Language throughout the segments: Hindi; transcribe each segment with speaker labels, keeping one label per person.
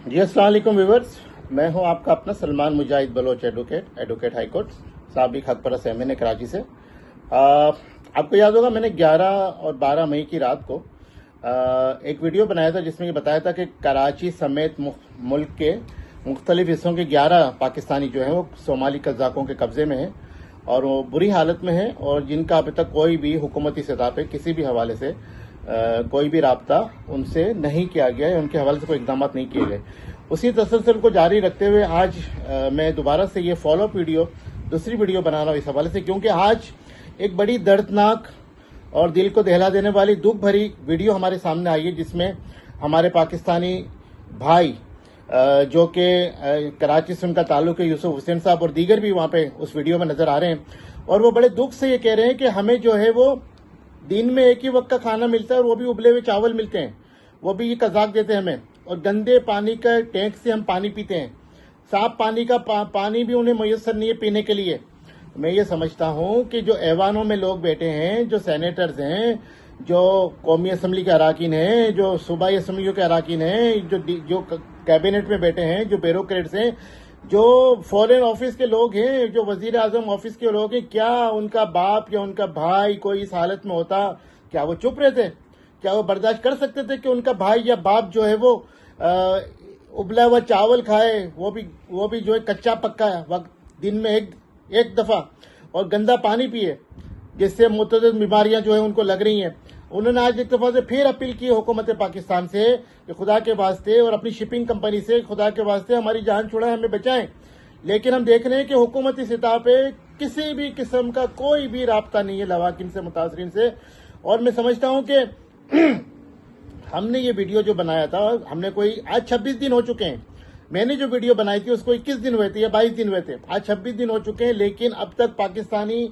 Speaker 1: जी अस्सलाम वालेकुम व्यूवर्स, मैं हूं आपका अपना सलमान मुजाहिद बलोच एडवोकेट हाई कोर्ट साबिक हक परस एमएनए कराची से। आपको याद होगा मैंने 11 और 12 मई की रात को एक वीडियो बनाया था जिसमें ये बताया था कि कराची समेत मुल्क के मुख्तलिफ हिस्सों के 11 पाकिस्तानी जो हैं वो सोमाली कज़ाकों के कब्जे में हैं और वो बुरी हालत में हैं और जिनका अभी तक कोई भी हुकूमती सतह पे किसी भी हवाले से कोई भी राब्ता उनसे नहीं किया गया है, उनके हवाले से कोई इकदाम नहीं किए गए। उसी तसलसल को जारी रखते हुए आज मैं दोबारा से ये फॉलोअप वीडियो दूसरी वीडियो बना रहा हूँ इस हवाले से, क्योंकि आज एक बड़ी दर्दनाक और दिल को दहला देने वाली दुख भरी वीडियो हमारे सामने आई है, जिसमें हमारे पाकिस्तानी भाई जो कि कराची से उनका ताल्लुक है, यूसुफ हुसैन साहब और दीगर भी वहाँ पे उस वीडियो में नजर आ रहे हैं और वो बड़े दुख से ये कह रहे हैं कि हमें जो है वो दिन में एक ही वक्त का खाना मिलता है और वो भी उबले हुए चावल मिलते हैं, वो भी ये कज़ाक देते हैं हमें, और गंदे पानी का टैंक से हम पानी पीते हैं, साफ पानी का पानी भी उन्हें मुयस्सर नहीं है पीने के लिए। मैं ये समझता हूँ कि जो ऐवानों में लोग बैठे हैं, जो सेनेटर्स हैं, जो कौमी असम्बली के अराकीन हैं, जो सूबाई असम्बलियों के अराकीन हैं, जो कैबिनेट में बैठे हैं, जो ब्यूरोक्रेट्स हैं, जो फॉरेन ऑफिस के लोग हैं, जो वजीर आजम ऑफिस के लोग हैं, क्या उनका बाप या उनका भाई कोई इस हालत में होता, क्या वो चुप रहते? क्या वो बर्दाश्त कर सकते थे कि उनका भाई या बाप जो है वो उबला हुआ चावल खाए, वो भी जो है कच्चा पक्का वक्त दिन में एक दफा, और गंदा पानी पिए, जिससे मुतअद्दिद बीमारियां जो है उनको लग रही हैं। उन्होंने आज एक दफा से फिर अपील की हुकूमत पाकिस्तान से कि खुदा के वास्ते और अपनी शिपिंग कंपनी से खुदा के वास्ते हमारी जान छुड़ाएं, हमें बचाएं। लेकिन हम देख रहे हैं कि हुकूमती सतह पे किसी भी किस्म का कोई भी राब्ता नहीं है लवाकिन से, मुतासरीन से। और मैं समझता हूं कि हमने ये वीडियो जो बनाया था, हमने कोई आज 26 दिन हो चुके हैं, मैंने जो वीडियो बनाई थी उसको 21 दिन हुए थे या 22 दिन हुए थे, आज 26 दिन हो चुके हैं, लेकिन अब तक पाकिस्तानी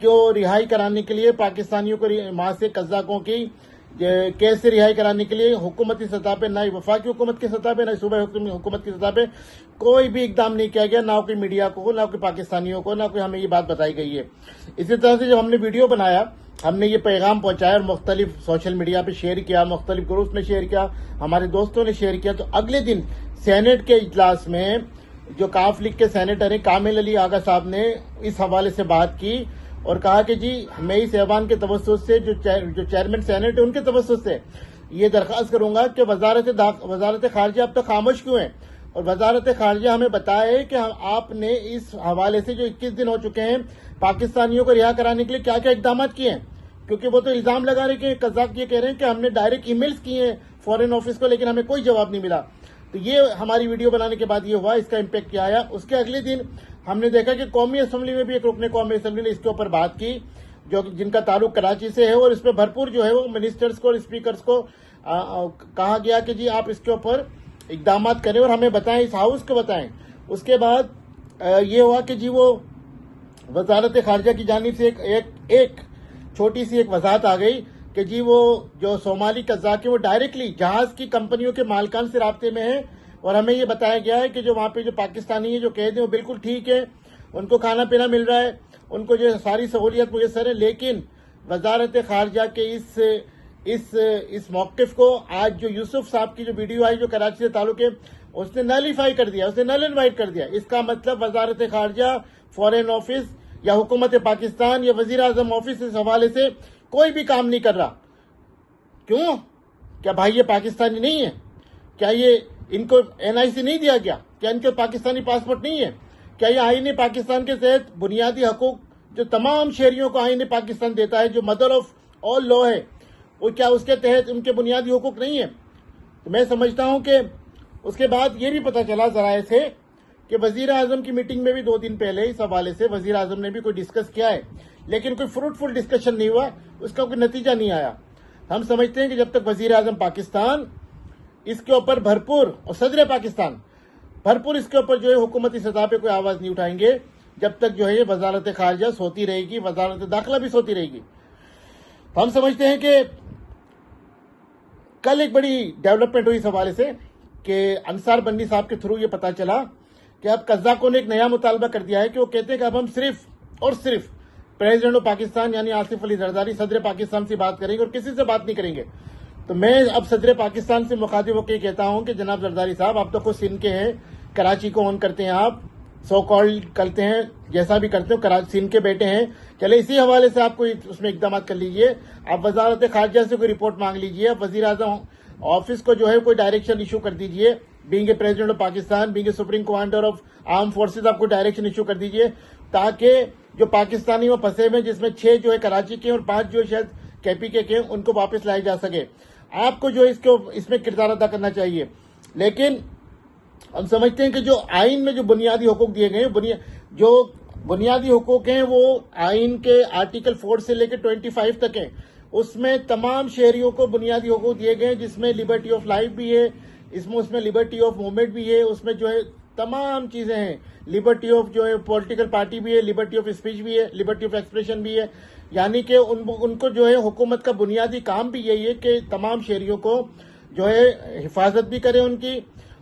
Speaker 1: को रिहाई कराने के लिए, पाकिस्तानियों को वहां से कज़ाकों की कैसे रिहाई कराने के लिए हुकूमती सतह पे, ना वफाकी हुकूमत की सतह पे, ना सूबाई हुकूमत की सतह पे कोई भी इकदाम नहीं किया गया, ना कोई मीडिया को, ना कोई पाकिस्तानियों को, ना कोई हमें ये बात बताई गई है। इसी तरह से जब हमने वीडियो बनाया, हमने ये पैगाम पहुंचाया और मुख्तलिफ सोशल मीडिया पे शेयर किया, मुख्तलिफ ग्रुप्स में शेयर किया, हमारे दोस्तों ने शेयर किया, तो अगले दिन सेनेट के इजलास में जो काफ लीग के सेनेटर हैं कामिल अली आगा साहब ने इस हवाले से बात की और कहा कि जी मैं इस ऐवान के तवस्सुस से, जो चेयरमैन सेनेट है उनके तवस्सुस से ये दरख्वास्त करूंगा कि वजारत खारजा अब तक खामोश क्यों है, और वजारत खारजा हमें बताए कि आपने इस हवाले से जो 21 दिन हो चुके हैं पाकिस्तानियों को रिहा कराने के लिए क्या क्या इकदाम किए हैं। क्योंकि वो तो इल्जाम लगा रहे कि कज़ाक ये कह रहे हैं कि हमने डायरेक्ट ईमेल्स किए हैं फॉरेन ऑफिस को, लेकिन हमें कोई जवाब नहीं मिला। तो ये हमारी वीडियो बनाने के बाद ये हुआ, इसका इम्पैक्ट क्या आया। उसके अगले दिन हमने देखा कि कौमी असम्बली में भी एक रुकने कौमी असम्बली ने इसके ऊपर बात की, जो जिनका ताल्लुक कराची से है, और इस पर भरपूर जो है वो मिनिस्टर्स को और स्पीकर्स को कहा गया कि जी आप इसके ऊपर इकदाम करें और हमें बताएं, इस हाउस को बताएं। उसके बाद ये हुआ कि जी वो वजारत खारजा की जानिब से एक छोटी सी एक वजाहत आ गई कि जी वो जो सोमाली कज़ाक है वो डायरेक्टली जहाज की कंपनियों के मालिकान से राब्ते में है, और हमें ये बताया गया है कि जो वहाँ पे जो पाकिस्तानी है जो कैद है वो बिल्कुल ठीक है, उनको खाना पीना मिल रहा है, उनको जो सारी सहूलियत मुयसर है। लेकिन वजारत खारजा के इस मौक़िफ़ को आज जो यूसुफ साहब की जो वीडियो आई जो कराची से ताल्लुक है, उसने नलीफाई कर दिया, उसने नल इनवाइट कर दिया। इसका मतलब वजारत खारजा, फॉरेन ऑफिस या हुकूमत पाकिस्तान या वजीर आजम ऑफिस इस हवाले से कोई भी काम नहीं कर रहा। क्यों? क्या भाई ये पाकिस्तानी नहीं है? क्या ये इनको NIC नहीं दिया गया? क्या इनके पाकिस्तानी पासपोर्ट नहीं है? क्या ये आईन पाकिस्तान के तहत बुनियादी हकूक जो तमाम शहरियों को आईन पाकिस्तान देता है, जो मदर ऑफ ऑल लॉ है, वो क्या उसके तहत उनके बुनियादी हकूक नहीं है? तो मैं समझता हूं कि उसके बाद ये भी पता चला जराए से कि वजीर आजम की मीटिंग में भी 2 दिन पहले इस हवाले से वजीर आजम ने भी कोई डिस्कस किया है, लेकिन कोई फ्रूटफुल डिस्कशन नहीं हुआ, उसका कोई नतीजा नहीं आया। हम समझते हैं कि जब तक वजीर आजम पाकिस्तान इसके ऊपर भरपूर, और सदर पाकिस्तान भरपूर इसके ऊपर जो है हुकूमती सतह पे कोई आवाज नहीं उठाएंगे, जब तक जो है ये वजारत खारजा सोती रहेगी, वजारत दाखिला भी सोती रहेगी। तो हम समझते हैं कि कल एक बड़ी डेवलपमेंट हुई इस हवाले से कि अंसार बन्नी साहब के थ्रू ये पता चला कि अब कज़ाकों ने एक नया मुतालबा कर दिया है कि वो कहते हैं कि अब हम सिर्फ और सिर्फ प्रेसिडेंट ऑफ पाकिस्तान यानी आसिफ अली जरदारी सदर पाकिस्तान से बात करेंगे और किसी से बात नहीं करेंगे। तो मैं अब सदर पाकिस्तान से मुखातिब होकर कहता हूं कि जनाब जरदारी साहब, आप तो खुद सिंध के हैं, कराची को ऑन करते हैं, आप सो कॉल करते हैं, जैसा भी करते हो, कराची सिंध के बेटे हैं। चले इसी हवाले से आपको उसमें इकदाम कर लीजिए। आप वजारत खारजा से कोई रिपोर्ट मांग लीजिए, आप वजीर आजम ऑफिस को जो है कोई डायरेक्शन इशू कर दीजिए। Being a president of Pakistan, being a supreme commander of arm forces, आपको डायरेक्शन इशू कर दीजिए, ताकि जो पाकिस्तानी वो फंसे हुए, जिसमें 6 जो है कराची के और 5 जो शायद केपीके के, उनको वापस लाया जा सके। आपको जो इसमें किरदार अदा करना चाहिए। लेकिन हम समझते हैं कि जो आइन में जो बुनियादी हुकूक दिए गए हैं, जो बुनियादी हुकूक हैं, वो आइन के आर्टिकल 4 से लेकर 25 तक हैं। उसमें तमाम शहरियों को बुनियादी हुकूक दिए गए हैं, जिसमें लिबर्टी ऑफ लाइफ भी है, उसमें लिबर्टी ऑफ मूवमेंट भी है, उसमें जो है तमाम चीजें हैं। लिबर्टी ऑफ जो है पॉलिटिकल पार्टी भी है, लिबर्टी ऑफ स्पीच भी है, लिबर्टी ऑफ एक्सप्रेशन भी है। यानी कि उनको जो है हुकूमत का बुनियादी काम भी यही है कि तमाम शहरियों को जो है हिफाजत भी करे,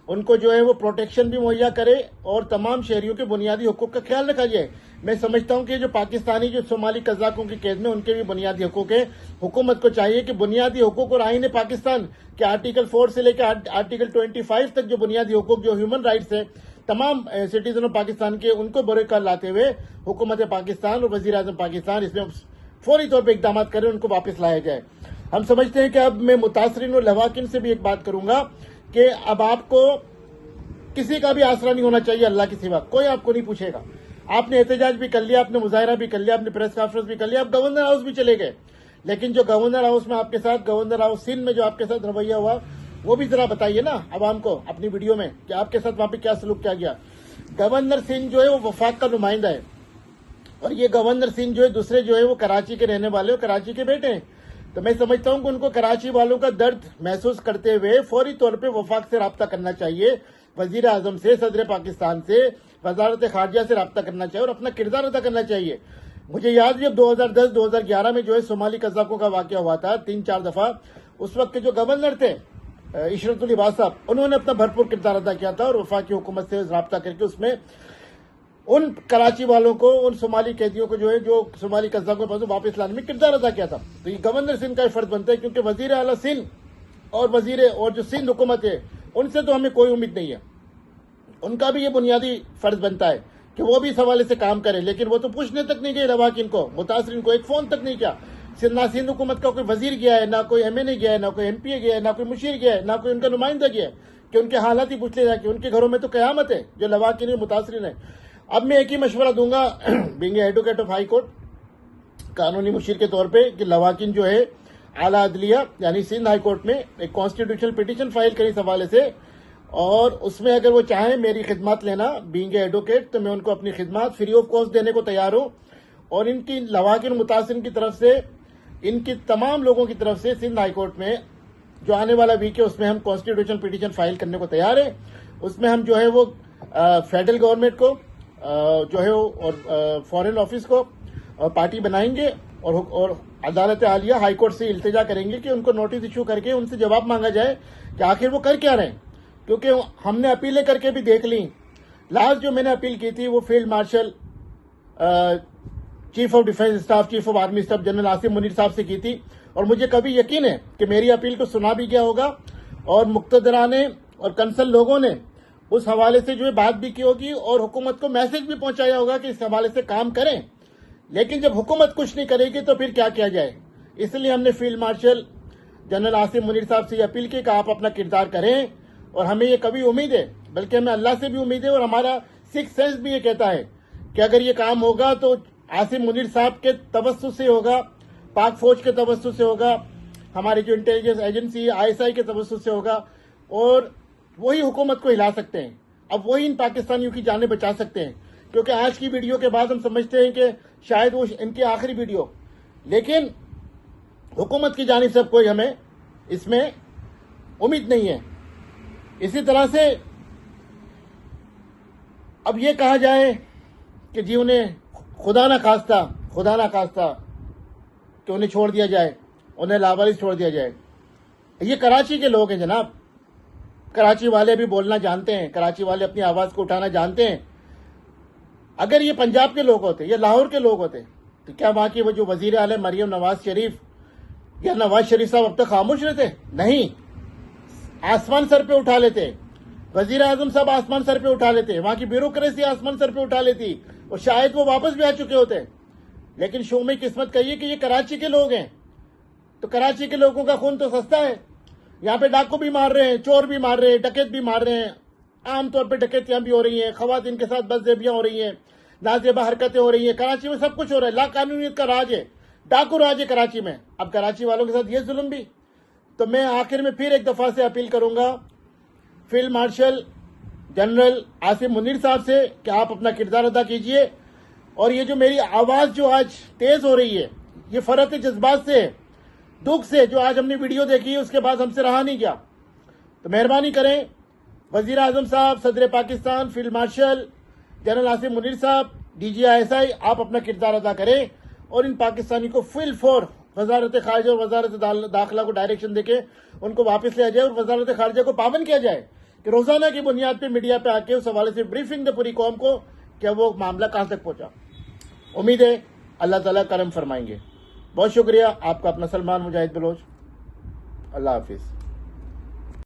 Speaker 1: उनको जो है वो प्रोटेक्शन भी मुहैया करे और तमाम शहरियों के बुनियादी हुकूक का ख्याल रखा जाए। मैं समझता हूं कि जो पाकिस्तानी जो सोमाली कज़ाकों की कैद में, उनके भी बुनियादी हुकूक है। हुकूमत को चाहिए कि बुनियादी हुकूक और आईन पाकिस्तान के आर्टिकल 4 से लेकर आर्टिकल 25 तक जो बुनियादी हुकूक, जो ह्यूमन राइट्स है तमाम सिटीजन ऑफ पाकिस्तान के, उनको बरकरार लाते हुए हुकूमत पाकिस्तान और वजीर आजम पाकिस्तान इसमें फौरी तौर पर इकदाम करें, उनको वापस लाया जाए। हम समझते हैं कि अब मैं मुतासरीन और लवाकिन से भी एक बात करूंगा कि अब आपको किसी का भी आसरा नहीं होना चाहिए अल्लाह के सिवा। कोई आपको नहीं पूछेगा। आपने एहतजाज भी कर लिया, आपने मुजाहरा भी कर लिया, आपने प्रेस कॉन्फ्रेंस भी कर लिया, आप गवर्नर हाउस भी चले गए, लेकिन जो गवर्नर हाउस में आपके साथ, गवर्नर हाउस सिंध में जो आपके साथ रवैया हुआ, वो भी जरा बताइए ना अवाम को अपनी वीडियो में कि आपके साथ वहां पे क्या सलूक किया गया। गवर्नर सिंह जो है वो वफाक का नुमाइंदा है, और ये गवर्नर सिंह जो है दूसरे जो है वो कराची के रहने वाले, कराची के बेटे हैं। तो मैं समझता हूं कि उनको कराची वालों का दर्द महसूस करते हुए फौरी तौर पे वफाक से रब्ता करना चाहिए, वजीर आजम से, सदर पाकिस्तान से, वजारत खारजा से रब्ता करना चाहिए और अपना किरदार अदा करना चाहिए। मुझे याद जब 2010-2011 में जो है सोमाली कज़ाकों का वाकया हुआ था 3-4 दफा, उस वक्त के जो गवर्नर थे इशरतुल लिबास साहब, उन्होंने अपना भरपूर किरदार अदा किया था और वफाकी हुकूमत से रब्ता करके उसमें उन कराची वालों को, उन सोमाली कैदियों को जो है, जो सोमाली कज़ाकों के पास वापस लाने में किरदार अदा किया था। तो ये गवर्नर सिंध का फर्ज बनता है, क्योंकि वजीर आला सिंध और जो सिंध हुकूमत है, उनसे तो हमें कोई उम्मीद नहीं है। उनका भी ये बुनियादी फर्ज बनता है कि वो भी इस हवाले से काम करे, लेकिन वो तो पूछने तक नहीं गए लवाकिन को, मुतासरीन को, एक फोन तक नहीं किया। ना सिंध हुकूमत का कोई वजीर गया है, ना कोई MNA गया है, ना कोई MP गया है, ना कोई मुशीर गया है, ना कोई उनका नुमाइंदा गया है कि उनके हालात ही पूछ ले जाके। उनके घरों में तो कयामत है जो लवाकिन मुतासरीन है। अब मैं एक ही मशवरा दूंगा being advocate of high court, कानूनी मुशीर के तौर पे, कि लवाकिन जो है आला अदलिया यानी सिंध हाई कोर्ट में एक कॉन्स्टिट्यूशनल पिटीशन फाइल करें इस हवाले से, और उसमें अगर वो चाहें मेरी खिदमत लेना बीइंग एडवोकेट, तो मैं उनको अपनी खिदमत फ्री ऑफ कॉस्ट देने को तैयार हूं। और इनकी लवाकिन मुतासिन की तरफ से, इनकी तमाम लोगों की तरफ से सिंध हाई कोर्ट में जो आने वाला वीक है उसमें हम कॉन्स्टिट्यूशनल पिटीशन फाइल करने को तैयार है। उसमें हम जो है वो फेडरल गवर्नमेंट को जो है और फॉरेन ऑफिस को पार्टी बनाएंगे और अदालत आलिया हाई कोर्ट से इल्तिजा करेंगे कि उनको नोटिस इशू करके उनसे जवाब मांगा जाए कि आखिर वो कर क्या रहे हैं। क्योंकि हमने अपीलें करके भी देख ली। लास्ट जो मैंने अपील की थी वो field marshal, chief of defence staff, chief of army staff general Asim Munir साहब से की थी, और मुझे कभी यकीन है कि मेरी अपील को सुना भी गया होगा और मुक्तदराने और कंसल लोगों ने उस हवाले से जो है बात भी की होगी और हुकूमत को मैसेज भी पहुंचाया होगा कि इस हवाले से काम करें। लेकिन जब हुकूमत कुछ नहीं करेगी तो फिर क्या किया जाए। इसलिए हमने field marshal general Asim Munir साहब से अपील की कि आप अपना किरदार करें, और हमें ये कभी उम्मीद है, बल्कि हमें अल्लाह से भी उम्मीद है, और हमारा सिक्स सेंस भी ये कहता है कि अगर ये काम होगा तो आसिम मुनीर साहब के तवस्सुस से होगा, पाक फौज के तवस्सुस से होगा, हमारी जो इंटेलिजेंस एजेंसी ISI के तवस्सुस से होगा, और वही हुकूमत को हिला सकते हैं। अब वही इन पाकिस्तानियों की जानें बचा सकते हैं, क्योंकि आज की वीडियो के बाद हम समझते हैं कि शायद वो इनकी आखिरी वीडियो, लेकिन हुकूमत की जानिब से कोई हमें इसमें उम्मीद नहीं है। इसी तरह से अब ये कहा जाए कि जी उन्हें खुदा ना खास्ता कि उन्हें छोड़ दिया जाए, उन्हें लावारिस छोड़ दिया जाए। ये कराची के लोग हैं जनाब, कराची वाले भी बोलना जानते हैं, कराची वाले अपनी आवाज को उठाना जानते हैं। अगर ये पंजाब के लोग होते या लाहौर के लोग होते तो क्या वहां की वो जो वजीर आला मरियम नवाज शरीफ या नवाज शरीफ साहब अब तक खामोश रहते? नहीं, आसमान सर पे उठा लेते। वजीर आजम साहब आसमान सर पे उठा लेते, वहां की ब्यूरोक्रेसी आसमान सर पे उठा लेती और शायद वो वापस भी आ चुके होते। लेकिन शो में किस्मत कहिए कि ये कराची के लोग हैं, तो कराची के लोगों का खून तो सस्ता है। यहाँ पे डाकू भी मार रहे हैं, चोर भी मार रहे हैं, डकैत भी मार रहे हैं, आमतौर पर डकैतियां भी हो रही हैं, खवातीन के साथ बदजेबियां हो रही हैं, नाजेबा हरकतें हो रही हैं। कराची में सब कुछ हो रहा है, लाकानूनियत का राज है, डाकू राज है कराची में। अब कराची वालों के साथ ये जुल्म भी। तो मैं आखिर में फिर एक दफा से अपील करूंगा field marshal general Asim Munir साहब से कि आप अपना किरदार अदा कीजिए। और ये जो मेरी आवाज जो आज तेज हो रही है, ये फर्क जज्बात से, दुख से, जो आज हमने वीडियो देखी है उसके बाद हमसे रहा नहीं गया। तो मेहरबानी करें, वजीर आजम साहब, सदर Pakistan, field marshal general Asim Munir साहब, DGI, आप अपना किरदार अदा करें और इन पाकिस्तानी को फुल फोर वजारत खारजा और वजारत दाखिला को डायरेक्शन देके उनको वापस लिया जाए और वजारत खारजा को पाबंद किया जाए कि रोजाना की बुनियाद पे मीडिया पे आके उस हवाले से ब्रीफिंग दे पूरी कौम को कि वो मामला कहां तक पहुंचा। उम्मीद है अल्लाह ताला करम फरमाएंगे। बहुत शुक्रिया। आपका अपना सलमान मुजाहिद बलोच। अल्लाह हाफिज।